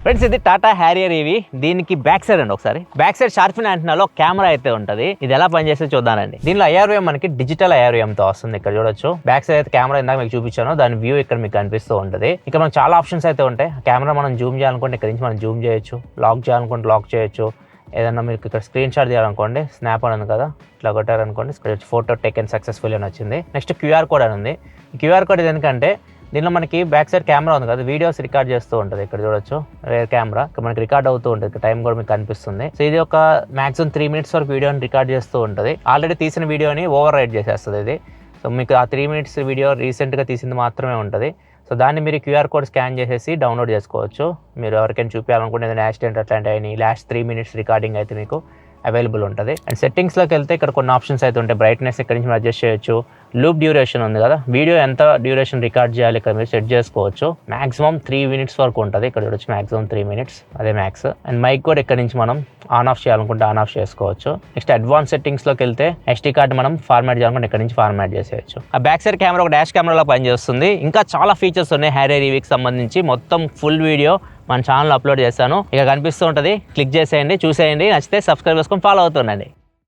Friends ఇది Tata Harrier ఇవి. దీనికి బ్యాక్ సైడ్ అండి, ఒకసారి బ్యాక్ సైడ్ షార్పిన్ యాంటెనాలో కెమెరా అయితే ఉంటుంది. ఇది ఎలా పనిచేస్తే చూద్దానండి. దీనిలో IRVM మనకి డిజిటల్ IRVM తో వస్తుంది. ఇక్కడ చూడొచ్చు బ్యాక్ సైడ్ అయితే కెమెరా ఇందాక మీకు చూపించాను, దాని వ్యూ ఇక్కడ మీకు కనిపిస్తూ ఉంటుంది. ఇక్కడ మనకు చాలా ఆప్షన్స్ అయితే ఉంటాయి. కెమెరా మనం జూమ్ చేయాలనుకుంటే ఇక్కడ నుంచి మనం జూమ్ చేయొచ్చు, లాక్ చేయాలనుకుంటే లాక్ చేయొచ్చు. ఏదన్నా మీకు ఇక్కడ స్క్రీన్ షాట్ తీయాలనుకోండి, స్నాప్ అని ఉంది కదా, ఇట్లా కొట్టారనుకోండి, ఫోటో టేకెన్ సక్సెస్ఫుల్ అని వచ్చింది. నెక్స్ట్ QR కోడ్ అని ఉంది. QR కోడ్ ఇది ఎందుకంటే దీనిలో మనకి బ్యాక్ సైడ్ కెమెరా ఉంది కదా, వీడియోస్ రికార్డ్ చేస్తూ ఉంటుంది. ఇక్కడ చూడొచ్చు రేర్ కెమెరా ఇక్కడ మనకి రికార్డ్ అవుతూ ఉంటుంది, టైం కూడా మీకు కనిపిస్తుంది. సో ఇది ఒక మాక్సిమం 3 minutes వరకు వీడియోని రికార్డ్ చేస్తూ ఉంటుంది. ఆల్రెడీ తీసిన వీడియోని ఓవర్ రైట్ చేసేస్తుంది ఇది. సో మీకు ఆ 3 minutes వీడియో రీసెంట్గా తీసింది మాత్రమే ఉంటుంది. సో దాన్ని మీరు QR కోడ్ స్కాన్ చేసేసి డౌన్లోడ్ చేసుకోవచ్చు. మీరు ఎవరికైనా చూపించాలనుకుంటే ఏదైనా యాక్సిడెంట్ అట్లాంటి అయినా లాస్ట్ 3 minutes రికార్డింగ్ అయితే మీకు అవైలబుల్ ఉంటుంది. అండ్ సెట్టింగ్స్లోకి వెళ్తే ఇక్కడ కొన్ని ఆప్షన్స్ అయితే ఉంటాయి. బ్రైట్నెస్ ఇక్కడ నుంచి అడ్జస్ట్ చేయొచ్చు. లూప్ డ్యూరేషన్ ఉంది కదా, వీడియో ఎంత డ్యూరేషన్ రికార్డ్ చేయాలి ఇక్కడ మీరు సెట్ చేసుకోవచ్చు. మాక్సిమం 3 minutes వరకు ఉంటుంది. ఇక్కడ చూడొచ్చు మాక్సిమం 3 minutes, అదే మ్యాక్స్. అండ్ మైక్ కూడా ఇక్కడ నుంచి మనం ఆన్ ఆఫ్ చేయాలనుకుంటే ఆన్ ఆఫ్ చేసుకోవచ్చు. నెక్స్ట్ అడ్వాన్స్ సెట్టింగ్స్లోకి వెళ్తే SD కార్డ్ మనం ఫార్మాట్ చేయాలనుకుంటే ఇక్కడ నుంచి ఫార్మాట్ చేసేయచ్చు. ఆ బ్యాక్ సైడ్ కెమెరా ఒక డాష్ కెమెరాలో పనిచేస్తుంది. ఇంకా చాలా ఫీచర్స్ ఉన్నాయి హ్యారియర్ ఈవీకి సంబంధించి. మొత్తం ఫుల్ వీడియో మన ఛానల్ అప్లోడ్ చేస్తాను, ఇక కనిపిస్తూ ఉంటుంది. క్లిక్ చేసేయండి, చూసేయండి, నచ్చితే సబ్స్క్రైబ్ చేసుకొని ఫాలో అవుతుండండి.